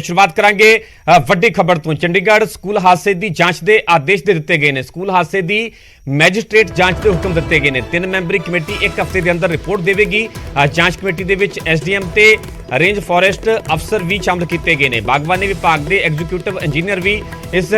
शुरुआत करांगे वड्डी खबर तो। चंडीगढ़ स्कूल हादसे की जांच के आदेश दे दिते गए हैं। स्कूल हादसे की मैजिस्ट्रेट जांच के हुक्म दिते गए हैं। 3 मैंबरी कमेटी एक हफ्ते के अंदर रिपोर्ट देगी। जांच कमेटी के विच SDM ते रेंज फॉरेस्ट अफसर भी शामिल किए गए हैं। बागबानी विभाग के एग्जीक्यूटिव इंजीनियर भी इस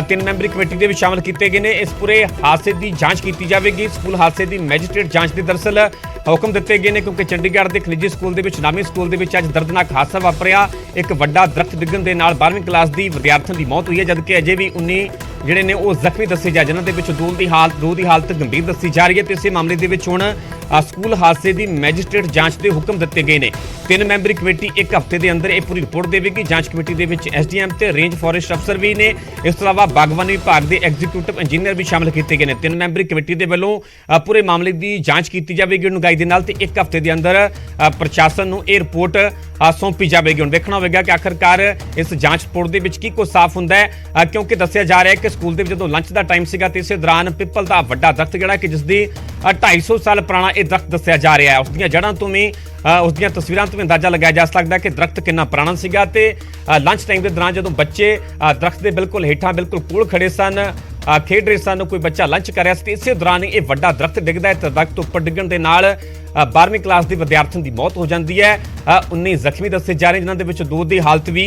3 मैंबरी कमेटी के शामिल किए गए हैं। इस पूरे हादसे की जांच की जाएगी। स्कूल हादसे की मैजिस्ट्रेट जांच के दरअसल हुक्म दिते गए हैं क्योंकि चंडीगढ़ के खनिजी स्कूल के नामी स्कूल के अज दर्दनाक हादसा वापरिया। एक वड्डा दरख्त डिग्गण के नाल 12वीं क्लास की विद्यार्थियों की मौत हुई है, जबकि अजे भी 19 ਜਿਹੜੇ ਨੇ ਉਹ ਜ਼ਖਮੀ ਦੱਸੇ ਜਾ, ਜਿਨ੍ਹਾਂ ਦੇ ਵਿੱਚ ਦੋ ਦੀ ਹਾਲਤ ਗੰਭੀਰ ਦੱਸੀ ਜਾ ਰਹੀ ਹੈ। ਤੇ ਇਸੇ ਮਾਮਲੇ ਦੇ ਵਿੱਚ ਹੁਣ ਸਕੂਲ ਹਾਦਸੇ ਦੀ ਮੈਜਿਸਟ੍ਰੇਟ ਜਾਂਚ ਦੇ ਹੁਕਮ ਦਿੱਤੇ ਗਏ ਨੇ। 3 ਮੈਂਬਰੀ ਕਮੇਟੀ ਇੱਕ ਹਫ਼ਤੇ ਦੇ ਅੰਦਰ ਇਹ ਪੂਰੀ ਰਿਪੋਰਟ ਦੇਵੇਗੀ। ਜਾਂਚ ਕਮੇਟੀ ਦੇ ਵਿੱਚ SDM ਤੇ ਰੇਂਜ ਫੋਰੈਸਟ ਅਫਸਰ ਵੀ ਨੇ। ਇਸ ਤੋਂ ਇਲਾਵਾ ਬਾਗਬਾਨੀ ਵਿਭਾਗ ਦੇ ਐਗਜ਼ੀਕਿਊਟਿਵ ਇੰਜੀਨੀਅਰ ਵੀ ਸ਼ਾਮਲ ਕੀਤੇ ਗਏ ਨੇ। 3 ਮੈਂਬਰੀ ਕਮੇਟੀ ਦੇ ਵੱਲੋਂ ਪੂਰੇ ਮਾਮਲੇ ਦੀ ਜਾਂਚ ਕੀਤੀ ਜਾਵੇਗੀ ਡੂੰਘਾਈ ਦੇ ਨਾਲ, ਤੇ ਇੱਕ ਹਫ਼ਤੇ ਦੇ ਅੰਦਰ ਪ੍ਰਸ਼ਾਸਨ ਨੂੰ ਇਹ ਰਿਪੋर्ट सौंपी जाएगी। हम देखना होगा कि आखिरकार इस जांच रिपोर्ट के कुछ साफ होंगे, क्योंकि दसिया जा रहा है कि स्कूल के जो लंच का टाइम सीगा इस दौरान पिपल का वड्डा दरख्त जोड़ा कि जिसकी 250 साल पुराना यह दरख्त दसिया जा रहा है। उसकी जड़ों तो भी उसकी तस्वीरों तो भी अंदाजा लगाया जा सकता है कि दरख्त कितना पुराना सीगा। ते लंच टाइम के दौरान जो बच्चे दरख्त के बिल्कुल हेठां बिल्कुल कोल खड़े सन, खेड रहे सन, कोई बच्चा लंच कर रहा है, इस दौरान ये वड्डा दरख्त डिगदा है। दरख्त उपर डिगण के नाल 12वीं क्लास के विद्यार्थियों की मौत हो जाती है। 19 ਜ਼ਖਮੀ दसे जा रहे हैं, जिन्होंने विच 2 की हालत भी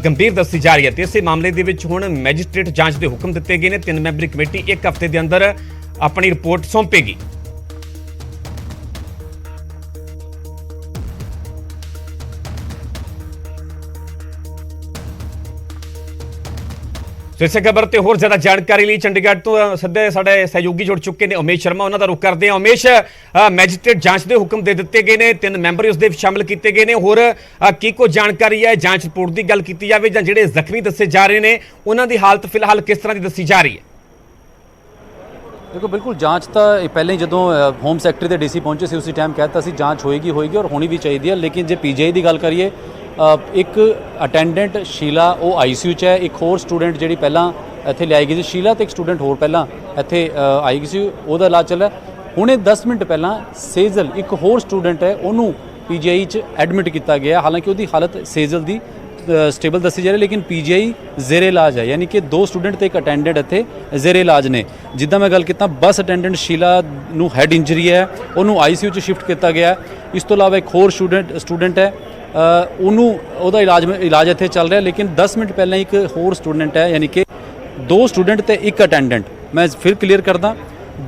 गंभीर दसी जा रही है। तो इस मामले के हुण मैजिस्ट्रेट जांच के हुक्म दिते गए हैं। 3 मैंबरी कमेटी एक हफ्ते के अंदर अपनी रिपोर्ट सौंपेगी। इस खबर से होर ज्यादा जानकारी लिए चंडीगढ़ तो सीधे साडे सहयोगी जुड़ चुके हैं उमेश शर्मा, उन्होंने रुख करते हैं। उमेश, मैजिस्ट्रेट जांच के हुक्म दे दिते गए हैं, 3 मैंबर उसके शामिल किए गए हैं। होर की कोई जानकारी है जांच रिपोर्ट की गल की जाए, जां जिहड़े जख्मी दसे जा रहे हैं उन्हों की हालत फिलहाल किस तरह की दसी जा रही है? देखो, बिल्कुल जांच तो पहले ही जो होम सैकटरी के DC पहुंचे से उसी टाइम कहता सी जांच होएगी और होनी भी चाहिए है। लेकिन जो PGI की गल करिए, एक अटेंडेंट शीला वो ICU च है, एक होर स्टूडेंट जी पहला इत्थे लियाई गई सी शीला, तो एक स्टूडेंट होर पहला इत्थे आई गई सी, उसका इलाज चल रहा है। हुणे 10 मिनट पहला सेजल एक होर स्टूडेंट है, उन्होंने PGI च एडमिट किया गया। हालांकि उसकी हालत सेजल की स्टेबल दसी जा रही है, लेकिन PGI जेरे इलाज है, यानी कि 2 स्टूडेंट तो एक अटेंडेंट इत्थे जेरे इलाज ने। जिद्दां मैं गल किया, बस अटेंडेंट शीला नूं हैड इंजरी है, उन्होंने ICU च शिफ्ट किया गया। इस तो इलावा एक होर स्टूडेंट है, उन्होंने इलाज इत्थे चल रहा है। लेकिन 10 मिनट पहले एक होर स्टूडेंट है, यानी कि 2 स्टूडेंट तो एक अटेंडेंट, मैं फिर क्लीयर करदा,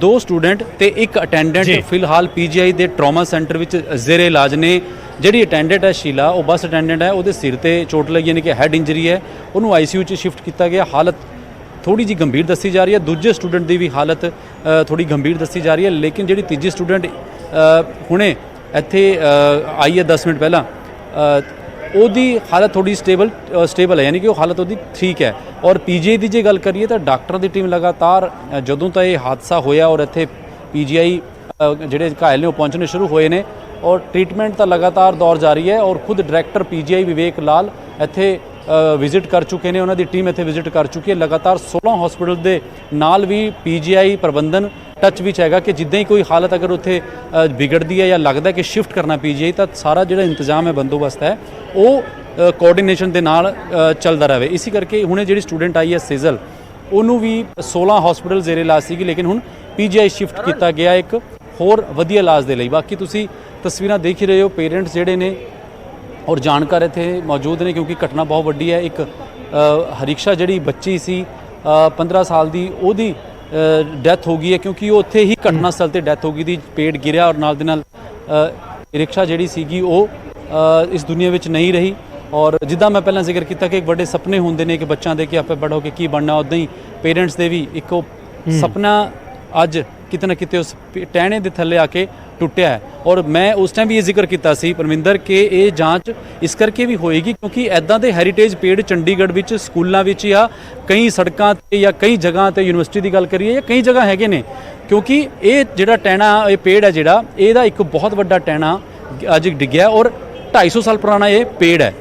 2 स्टूडेंट तो एक अटेंडेंट फिलहाल PGI के ट्रॉमा सेंटर में जेरे इलाज ने। जी अटेंडेंट है शीला, वो बस अटेंडेंट है, वो सिर ते चोट लगी, यानी कि हैड इंजरी है, उन्होंने ICU च शिफ्ट किया गया। हालत थोड़ी जी गंभीर दसी जा रही है। दूजे स्टूडेंट की भी हालत थोड़ी गंभीर दसी जा रही है। लेकिन जी तीजी स्टूडेंट हुणे इत्थे आई है 10 मिनट पहला, ਉਹਦੀ हालत थोड़ी स्टेबल है, यानी कि वो हालत ਉਹਦੀ ठीक है। और PGI की जो गल करिए तो डॉक्टर की टीम लगातार जदों तो ये हादसा होया और इत्थे PGI ਜਿਹੜੇ घायल ने पहुँचने शुरू होए ने, और ट्रीटमेंट तो लगातार दौर जारी है। और खुद डायरैक्टर PGI विवेक लाल इत्थे विजिट कर चुके हैं, उन्होंने टीम इत्थे विजिट कर चुकी है। लगातार 16 हॉस्पिटल के नाल भी PGI प्रबंधन टच विच हैगा कि जिद्दां ही कोई हालत अगर उत्थे बिगड़ती है या लगता है कि शिफ्ट करना PGI, तो सारा जो इंतजाम है बंदोबस्त है वो कोऑर्डिनेशन के नाल चलता रहे। इसी करके हुणे जी स्टूडेंट आई है सेजल, उन्होंने भी 16 हॉस्पिटल जेरे इलाज सी, लेकिन हुण PGI शिफ्ट किया गया एक होर वधिया इलाज के लिए। बाकी तुसी तस्वीरां देख ही रहे हो, पेरेंट्स जिहड़े ने और जानकार इत्थे मौजूद ने, क्योंकि घटना बहुत वड्डी है। एक हरीक्षा जिहड़ी बच्ची सी 15 साल की, ओहदी डैथ हो गई है, क्योंकि वो उत्थे ही घटना स्थल ते डैथ हो गई थी, पेड़ गिरिया और नाल दे नाल रिक्शा जिहड़ी सीगी वो इस दुनिया विच नहीं रही। और जिद्दां मैं पहलां जिक्र किया कि एक बड़े सपने होंदे ने कि बच्चों के कि आपे बड़ा होकर की बनना, उदां ही पेरेंट्स के भी एक सपना अज किते ना किते उस टहने के थले आके टुटिया है। और मैं उस टाइम भी ये जिक्र किया सी परमिंदर कि ये जांच इस करके भी होएगी क्योंकि इदां दे हैरीटेज पेड़ चंडीगढ़ विच स्कूलों विच या कई सड़कों ते या कई जगह ते यूनिवर्सिटी की गल करिए या कई जगह हैगे ने, क्योंकि ये जिहड़ा टहना ये पेड़ है जिहड़ा इहदा एक बहुत वड्डा टहना अज डिग्या और 250 साल पुराना ये पेड़ है।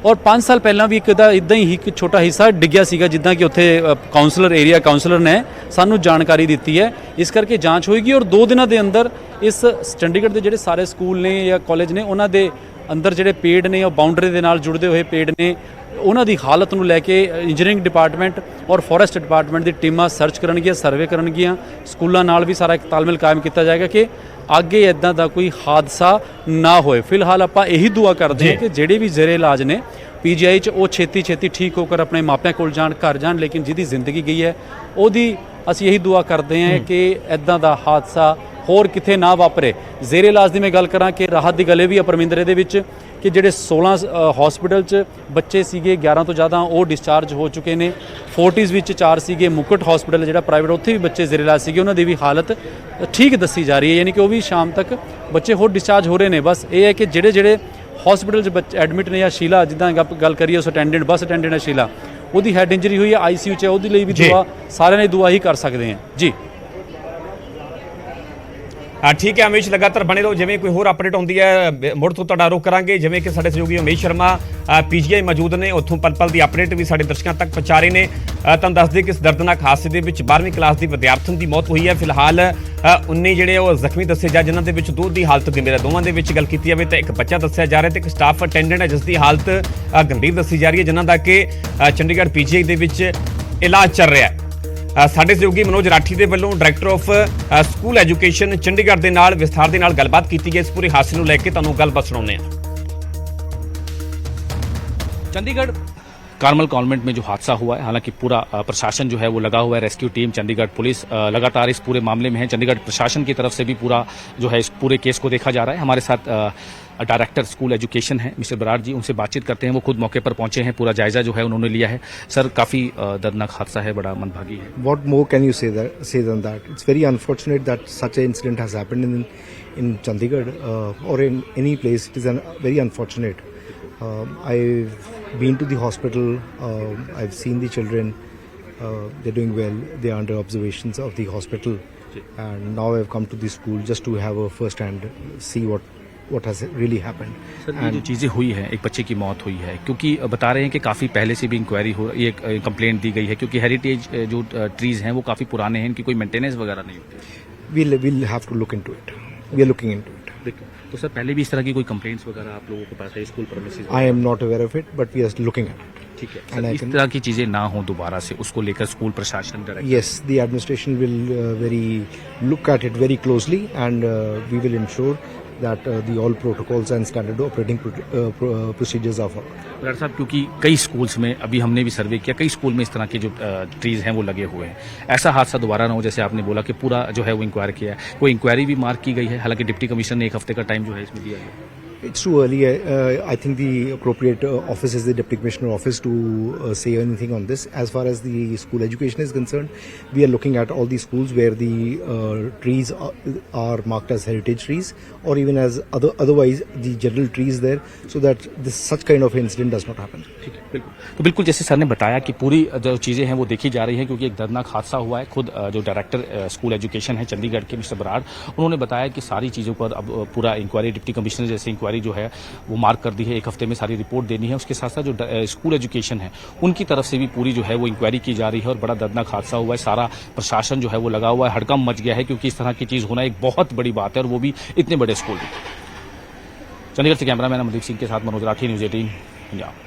और 5 साल पहला भी इदा ही एक छोटा हिस्सा डिग्या सीगा, जिद्दां कि उत्थे काउंसलर एरिया काउंसलर ने सानू जानकारी दी है। इस करके जांच होएगी और 2 दिनों के अंदर इस चंडीगढ़ के जिहड़े सारे स्कूल ने या कॉलेज ने उन्हां दे अंदर जिहड़े पेड़ ने बाउंड्री के नाल जुड़दे हुए पेड़ ने ਉਹਨਾਂ ਦੀ ਹਾਲਤ ਨੂੰ ਲੈ ਕੇ ਇੰਜੀਨੀਅਰਿੰਗ ਡਿਪਾਰਟਮੈਂਟ ਔਰ ਫੋਰੈਸਟ ਡਿਪਾਰਟਮੈਂਟ ਦੀ ਟੀਮਾਂ ਸਰਚ ਕਰਨਗੀਆਂ, ਸਰਵੇ ਕਰਨਗੀਆਂ। ਸਕੂਲਾਂ ਨਾਲ ਵੀ ਸਾਰਾ ਇੱਕ ਤਾਲਮੇਲ ਕਾਇਮ ਕੀਤਾ ਜਾਏਗਾ ਕਿ ਅੱਗੇ ਇਦਾਂ ਦਾ ਕੋਈ ਹਾਦਸਾ ਨਾ ਹੋਏ। ਫਿਲਹਾਲ ਆਪਾਂ ਇਹੀ ਦੁਆ ਕਰਦੇ ਹਾਂ ਕਿ ਜਿਹੜੇ ਵੀ ਜ਼ੇਰੇ ਇਲਾਜ ਨੇ ਪੀਜੀਆਈ 'ਚ ਉਹ ਛੇਤੀ ਠੀਕ ਹੋ ਕਰ ਆਪਣੇ ਮਾਪਿਆਂ ਕੋਲ ਜਾਣ, ਘਰ ਜਾਣ। ਲੇਕਿਨ ਜਿਹਦੀ ਜ਼ਿੰਦਗੀ ਗਈ ਹੈ ਉਹਦੀ ਅਸੀਂ ਇਹੀ ਦੁਆ ਕਰਦੇ ਹਾਂ ਕਿ ਇਦਾਂ ਦਾ ਹਾਦਸਾ ਹੋਰ ਕਿਤੇ ਨਾ ਵਾਪਰੇ। ਜ਼ੇਰੇ ਇਲਾਜ ਦੀ ਮੈਂ ਗੱਲ ਕਰਾਂ ਕਿ ਰਾਹਤ ਦੀ ਗੱਲ ਇਹ ਵੀ ਆ ਪਰਮਿੰਦਰੇ ਦੇ ਵਿੱਚ ਕਿ ਜਿਹੜੇ 16 ਹਸਪੀਟਲ 'ਚ ਬੱਚੇ ਸੀਗੇ, 11 ਤੋਂ ਜ਼ਿਆਦਾ ਉਹ ਡਿਸਚਾਰਜ ਹੋ ਚੁੱਕੇ ਨੇ। ਫੋਰਟਿਸ ਵਿੱਚ 4 ਸੀਗੇ। ਮੁਕਟ ਹਸਪੀਟਲ ਜਿਹੜਾ ਪ੍ਰਾਈਵੇਟ, ਉੱਥੇ ਵੀ ਬੱਚੇ ਜ਼ੇਰੇ ਇਲਾਜ ਸੀਗੇ, ਉਹਨਾਂ ਦੀ ਵੀ ਹਾਲਤ ਠੀਕ ਦੱਸੀ ਜਾ ਰਹੀ ਹੈ, ਯਾਨੀ ਕਿ ਉਹ ਵੀ ਸ਼ਾਮ ਤੱਕ ਬੱਚੇ ਹੋਰ ਡਿਸਚਾਰਜ ਹੋ ਰਹੇ ਨੇ। ਬਸ ਇਹ ਹੈ ਕਿ ਜਿਹੜੇ ਹਸਪੀਟਲ 'ਚ ਬੱਚੇ ਐਡਮਿਟ ਨੇ, ਜਾਂ ਸ਼ੀਲਾ ਜਿੱਦਾਂ ਗੱਲ ਕਰੀਏ ਉਸ ਅਟੈਂਡੈਂਟ, ਬੱਸ ਅਟੈਂਡੈਂਟ ਹੈ ਸ਼ੀਲਾ, ਉਹਦੀ ਹੈਡ ਇੰਜਰੀ ਹੋਈ ਹੈ, ਆਈਸੀਯੂ 'ਚ ਹੈ, ਉਹਦੇ ਲਈ ਵੀ ਦੁਆ ਸਾਰਿਆਂ ਨੇ ਦੁਆ ਹੀ ਕਰ ਸਕਦੇ ਹਾਂ ਜੀ। ਠੀਕ ਹੈ ਅਮੇਸ਼, ਲਗਾਤਾਰ ਬਣੇ ਰਹੋ। ਜਿਵੇਂ ਕੋਈ ਹੋਰ ਅਪਡੇਟ ਹੁੰਦੀ ਹੈ ਮੁੜ ਤੋਂ ਤੁਹਾਡਾ ਰੁਖ ਕਰਾਂਗੇ। ਜਿਵੇਂ ਕਿ ਸਾਡੇ ਸਹਿਯੋਗੀ ਉਮੇਸ਼ ਸ਼ਰਮਾ ਪੀਜੀਆਈ ਮੌਜੂਦ ਨੇ, ਉੱਥੋਂ ਪਲ ਦੀ ਅਪਡੇਟ ਵੀ ਸਾਡੇ ਦਰਸ਼ਕਾਂ ਤੱਕ ਪਹੁੰਚਾ ਰਹੇ ਨੇ। ਤੁਹਾਨੂੰ ਦੱਸ ਦੇ ਕਿ ਇਸ ਦਰਦਨਾਕ ਹਾਦਸੇ ਦੇ ਵਿੱਚ 12ਵੀਂ ਕਲਾਸ ਦੀ ਵਿਦਿਆਰਥਣ ਦੀ ਮੌਤ ਹੋਈ ਹੈ। ਫਿਲਹਾਲ 19 ਜਿਹੜੇ ਉਹ ਜ਼ਖਮੀ ਦੱਸੇ ਜਾ, ਜਿਨ੍ਹਾਂ ਦੇ ਵਿੱਚ 2 ਦੀ ਹਾਲਤ ਗੰਭੀਰ ਹੈ। ਦੋਵਾਂ ਦੇ ਵਿੱਚ ਗੱਲ ਕੀਤੀ ਜਾਵੇ ਤਾਂ ਇੱਕ ਬੱਚਾ ਦੱਸਿਆ ਜਾ ਰਿਹਾ ਤੇ ਇੱਕ ਸਟਾਫ ਅਟੈਂਡੈਂਟ ਹੈ ਜਿਸ ਦੀ ਹਾਲਤ ਗੰਭੀਰ ਦੱਸੀ ਜਾ ਰਹੀ ਹੈ, ਜਿਨ੍ਹਾਂ ਦਾ ਕਿ ਚੰਡੀਗੜ੍ਹ ਪੀਜੀਆਈ ਦੇ ਵਿੱਚ ਇਲਾਜ ਚੱਲ ਰਿਹਾ ਹੈ। ਸਾਡੇ ਸਹਿਯੋਗੀ ਮਨੋਜ ਰਾਠੀ ਦੇ ਵੱਲੋਂ director of school education Chandigarh ਦੇ ਨਾਲ ਵਿਸਥਾਰ ਦੇ ਨਾਲ ਗੱਲਬਾਤ ਕੀਤੀ ਗਈ। ਇਸ ਪੂਰੇ ਹਾਦਸੇ ਨੂੰ ਲੈ ਕੇ ਤੁਹਾਨੂੰ ਗੱਲਬਾਤ ਸੁਣਾਉਂਦੇ ਹਾਂ। चंडीगढ़ कार्मल कॉन्वेंट में जो हादसा हुआ है, हालांकि पूरा प्रशासन जो है वो लगा हुआ है, रेस्क्यू टीम, चंडीगढ़ पुलिस लगातार इस पूरे मामले में है। चंडीगढ़ प्रशासन की तरफ से भी पूरा जो है इस पूरे केस को देखा जा रहा है। हमारे साथ डायरेक्टर स्कूल एजुकेशन है मिस्टर बराड़ जी, उनसे बातचीत करते हैं। वो खुद मौके पर पहुंचे हैं, पूरा जायजा जो है उन्होंने लिया है। सर, काफ़ी दर्दनाक हादसा है, बड़ा मंदभागी है। What more can you say than that? It's very unfortunate that such an incident has happened in Chandigarh or in any place. It is very unfortunate. I've been to the hospital. I've seen the children. They're doing well. They are under observations of the hospital. And now I've come to the school just to have a first-hand see what has really happened. Sir, ये जो चीज़ें हुई है, एक बच्चे की मौत हुई है, क्योंकि बता रहे हैं कि काफ़ी पहले से भी इंक्वायरी हो, ये कंप्लेंट दी गई है, क्योंकि हेरिटेज जो ट्रीज़ हैं वो काफ़ी पुराने हैं, इनकी कोई मेंटेनेंस वगैरह नहीं होती। We'll have to look into it. We are looking into it. देखो, तो सर पहले भी इस तरह की कोई कंप्लेंट्स वगैरह आप लोगों के पास है school premises? I am not aware of it, but we are looking at it. ठीक है And सर, I इस can- तरह की चीज़ें ना हो दोबारा से, उसको लेकर स्कूल प्रशासन direct Yes, the administration will look at it very closely, and we will ensure that the all protocols and standard operating procedures are followed. Doctor साहब, क्योंकि कई स्कूल्स में अभी हमने भी सर्वे किया, कई स्कूल में इस तरह के जो ट्रीज हैं वो लगे हुए हैं। ऐसा हादसा दोबारा ना हो, जैसे आपने बोला कि पूरा जो है वो इंक्वायरी किया है, कोई इंक्वायरी भी मार्क की गई है। हालांकि डिप्टी कमिश्नर ने 1 हफ्ते का टाइम जो है इसमें दिया है। It's too early. I think the appropriate office is the Deputy Commissioner office to say anything on this. As far as the school education is concerned, we are looking at all the schools where the trees are marked as heritage trees, or even as otherwise the general trees there, so that such kind of incident does not happen. ठीक है, बिल्कुल। तो बिल्कुल जैसे sir ने बताया कि पूरी जो चीज़ें हैं वो देखी जा रही हैं, क्योंकि एक दर्दनाक हादसा हुआ है। खुद जो डायरेक्टर स्कूल एजुकेशन है चंडीगढ़ के मिस्टर बराड़, उन्होंने बताया कि सारी चीज़ों पर अब पूरा इंक्वायरी, डिप्टी कमिश्नर जैसे इंक्वायरी जो है वो मार्क कर दी है, 1 हफ्ते में सारी रिपोर्ट देनी है। उसके साथ साथ जो स्कूल एजुकेशन है उनकी तरफ से भी पूरी जो है वो इंक्वायरी की जा रही है। और बड़ा दर्दनाक हादसा हुआ है, सारा प्रशासन जो है वो लगा हुआ है, हड़कंप मच गया है, क्योंकि इस तरह की चीज़ होना एक बहुत बड़ी बात है, और वो भी इतने बड़े स्कूल में। चंडीगढ़ से कैमरामैन अमरदीप सिंह के साथ मनोज राठी, न्यूज़ 18 पंजाब।